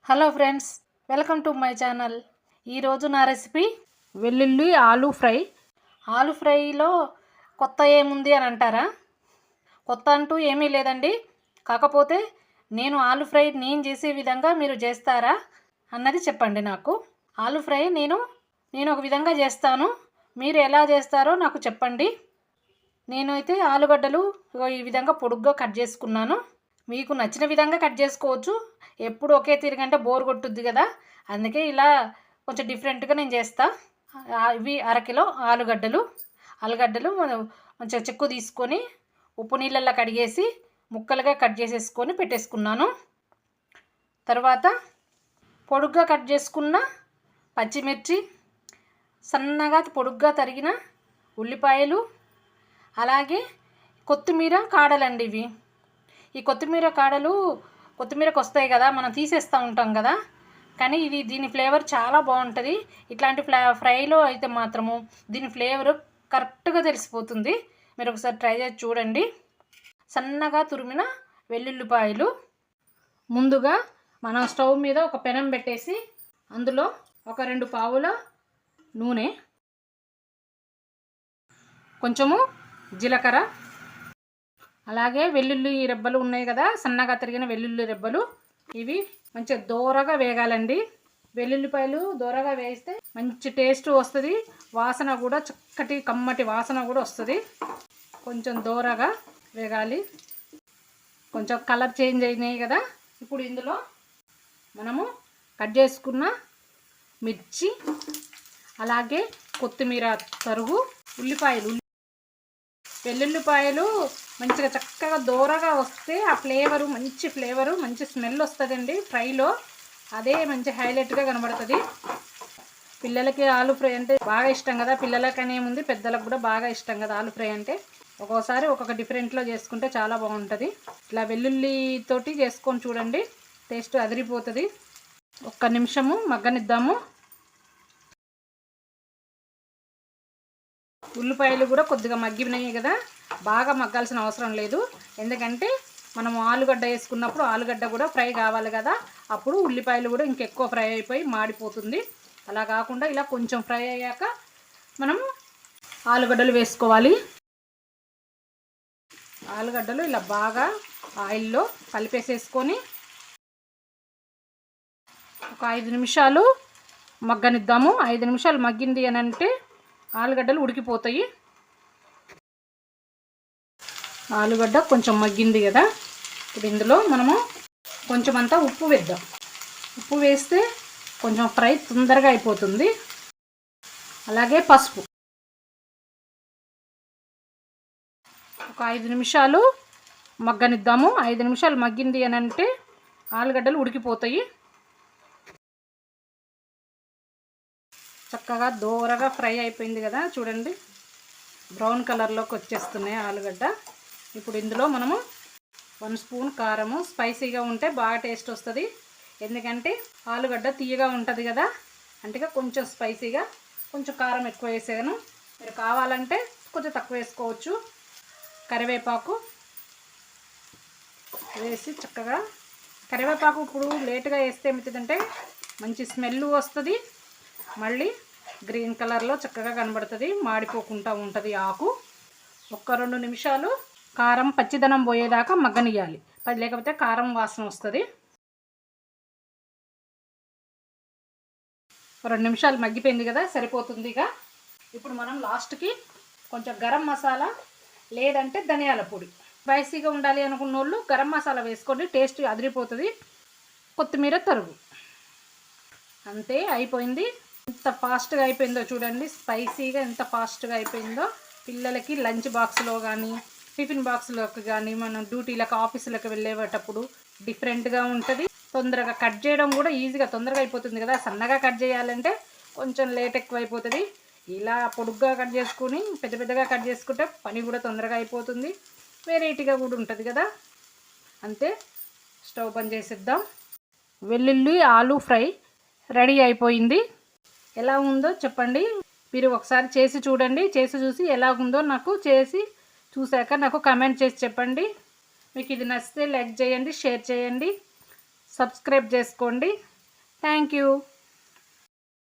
Hello friends, welcome to my channel. ఈరోజు నా recipe వెల్లుల్లి ఆలూ ఫ్రై. ఆలూ ఫ్రైలో కొత్త ఏముంది అని అంటారా? కొత్త అంటూ ఏమీ లేదండి. కాకపోతే నేను ఆలూ ఫ్రై నేను చేసే విధంగా మీరు చేస్తారా అన్నది చెప్పండి నాకు. ఆలూ ఫ్రై నేను ఒక విధంగా చేస్తాను. మీరు ఎలా చేస్తారో నాకు చెప్పండి. నేనైతే ఆలుగడ్డలు ఈ విధంగా పొడుగ్గా కట్ చేసుకున్నాను. మీకు నచ్చిన విధంగా కట్ చేసుకోవచ్చు. ఎప్పుడు ఒకే తిరిగంటే బోర్ కొట్టుద్ది కదా, అందుకే ఇలా కొంచెం డిఫరెంట్గా నేను చేస్తా. ఇవి అరకిలో ఆలుగడ్డలు మంచిగా చెక్కు తీసుకొని ఉప్పు నీళ్ళల్లో కడిగేసి ముక్కలుగా కట్ చేసేసుకొని పెట్టేసుకున్నాను. తర్వాత పొడుగ్గా కట్ చేసుకున్న పచ్చిమిర్చి, సన్నగా పొడుగ్గా తరిగిన ఉల్లిపాయలు, అలాగే కొత్తిమీర కాడలండి ఇవి. ఈ కొత్తిమీర కాడలు కొత్తిమీరకు వస్తాయి కదా, మనం తీసేస్తూ ఉంటాం కదా, కానీ దీని ఫ్లేవర్ చాలా బాగుంటుంది. ఇట్లాంటి ఫ్రైలో అయితే మాత్రము దీని ఫ్లేవర్ కరెక్ట్గా తెలిసిపోతుంది. మీరు ఒకసారి ట్రై చేసి చూడండి. సన్నగా తురిమిన వెల్లుల్లిపాయలు. ముందుగా మనం స్టవ్ మీద ఒక పెనం పెట్టేసి అందులో ఒక 2 పావుల నూనె, కొంచెము జీలకర్ర, అలాగే వెల్లుల్లి రెబ్బలు ఉన్నాయి కదా, సన్నగా తరిగిన వెల్లుల్లి రెబ్బలు. ఇవి మంచిగా దోరగా వేగాలండి. వెల్లుల్లిపాయలు దోరగా వేస్తే మంచి టేస్ట్ వస్తుంది. వాసన కూడా చక్కటి కమ్మటి వాసన కూడా వస్తుంది. కొంచెం దోరగా వేగాలి. కొంచెం కలర్ చేంజ్ అయినాయి కదా, ఇప్పుడు ఇందులో మనము కట్ చేసుకున్న మిర్చి, అలాగే కొత్తిమీర తరుగు, వెల్లుల్లిపాయలు మంచిగా చక్కగా దోరగా వస్తే ఆ మంచి ఫ్లేవరు మంచి స్మెల్ వస్తుందండి ఫ్రైలో. అదే మంచి హైలైట్గా కనబడుతుంది. పిల్లలకి ఆలూ ఫ్రై అంటే బాగా ఇష్టం కదా, పిల్లలకనే ఉంది పెద్దలకు కూడా బాగా ఇష్టం కదా ఆలూ ఫ్రై అంటే. ఒక్కోసారి ఒక్కొక్క డిఫరెంట్లో చేసుకుంటే చాలా బాగుంటుంది. ఇట్లా వెల్లుల్లితోటి చేసుకొని చూడండి, టేస్ట్ అదిరిపోతుంది. 1 నిమిషము మగ్గనిద్దాము. ఉల్లిపాయలు కూడా కొద్దిగా మగ్గినాయి కదా, బాగా మగ్గాల్సిన అవసరం లేదు. ఎందుకంటే మనము ఆలుగడ్డ వేసుకున్నప్పుడు ఆలుగడ్డ కూడా ఫ్రై కావాలి కదా, అప్పుడు ఉల్లిపాయలు కూడా ఇంకెక్కువ ఫ్రై అయిపోయి మాడిపోతుంది. అలా కాకుండా ఇలా కొంచెం ఫ్రై అయ్యాక మనం ఆలుగడ్డలు వేసుకోవాలి. ఆలుగడ్డలు ఇలా బాగా ఆయిల్లో కలిపేసేసుకొని ఒక 5 నిమిషాలు మగ్గనిద్దాము. 5 నిమిషాలు మగ్గింది అని అంటే ఆలుగడ్డలు ఉడికిపోతాయి. ఆలుగడ్డ కొంచెం మగ్గింది కదా, ఇప్పుడు ఇందులో మనము కొంచెం అంతా ఉప్పు వేద్దాం. ఉప్పు వేస్తే కొంచెం ఫ్రై తొందరగా అయిపోతుంది. అలాగే పసుపు. ఒక 5 నిమిషాలు మగ్గనిద్దాము. 5 నిమిషాలు మగ్గింది అని అంటే ఆలుగడ్డలు ఉడికిపోతాయి. చక్కగా దోరగా ఫ్రై అయిపోయింది కదా, చూడండి బ్రౌన్ కలర్లోకి వచ్చేస్తున్నాయి ఆలుగడ్డ. ఇప్పుడు ఇందులో మనము 1 స్పూన్ కారము, స్పైసీగా ఉంటే బాగా టేస్ట్ వస్తుంది. ఎందుకంటే ఆలుగడ్డ తీయగా ఉంటుంది కదా, అంటే కొంచెం స్పైసీగా కొంచెం కారం ఎక్కువ వేసాను. మీరు కావాలంటే కొంచెం తక్కువ వేసుకోవచ్చు. కరివేపాకు వేసి చక్కగా, కరివేపాకు ఇప్పుడు లేటుగా వేస్తే ఏమవుతుందంటే మంచి స్మెల్ వస్తుంది, మళ్ళీ గ్రీన్ కలర్లో చక్కగా కనబడుతుంది, మాడిపోకుండా ఉంటుంది ఆకు. 1-2 నిమిషాలు కారం పచ్చిదనం పోయేదాకా మగ్గనియాలి, లేకపోతే కారం వాసన వస్తుంది. 2 నిమిషాలు మగ్గిపోయింది కదా, సరిపోతుంది. ఇప్పుడు మనం లాస్ట్కి కొంచెం గరం మసాలా లేదంటే ధనియాల పొడి, స్పైసీగా ఉండాలి అనుకున్న వాళ్ళు గరం మసాలా వేసుకోండి, టేస్ట్ అదిరిపోతుంది. కొత్తిమీర తరుగు. అంతే, అయిపోయింది. ఎంత ఫాస్ట్గా అయిపోయిందో చూడండి, స్పైసీగా ఎంత ఫాస్ట్గా అయిపోయిందో. పిల్లలకి లంచ్ బాక్స్లో కానీ టిఫిన్ బాక్స్లోకి కానీ మనం డ్యూటీలకు ఆఫీసులకు వెళ్ళేటప్పుడు డిఫరెంట్గా ఉంటుంది. తొందరగా కట్ చేయడం కూడా ఈజీగా తొందరగా అయిపోతుంది కదా. సన్నగా కట్ చేయాలంటే కొంచెం లేట్ ఎక్కువ అయిపోతుంది. ఇలా పొడుగ్గా కట్ చేసుకుని పెద్దగా కట్ చేసుకుంటే పని కూడా తొందరగా అయిపోతుంది, వెరైటీగా కూడా ఉంటుంది కదా. అంతే, స్టవ్ బంద్ చేసేద్దాం. వెల్లుల్లి ఆలూ ఫ్రై రెడీ అయిపోయింది. ఎలా ఉందో చెప్పండి. మీరు ఒకసారి చేసి చూడండి. చేసి చూసి ఎలా ఉందో నాకు చేసి చూశాక నాకు కామెంట్ చేసి చెప్పండి. మీకు ఇది నచ్చితే లైక్ చేయండి, షేర్ చేయండి, సబ్స్క్రైబ్ చేసుకోండి. Thank you.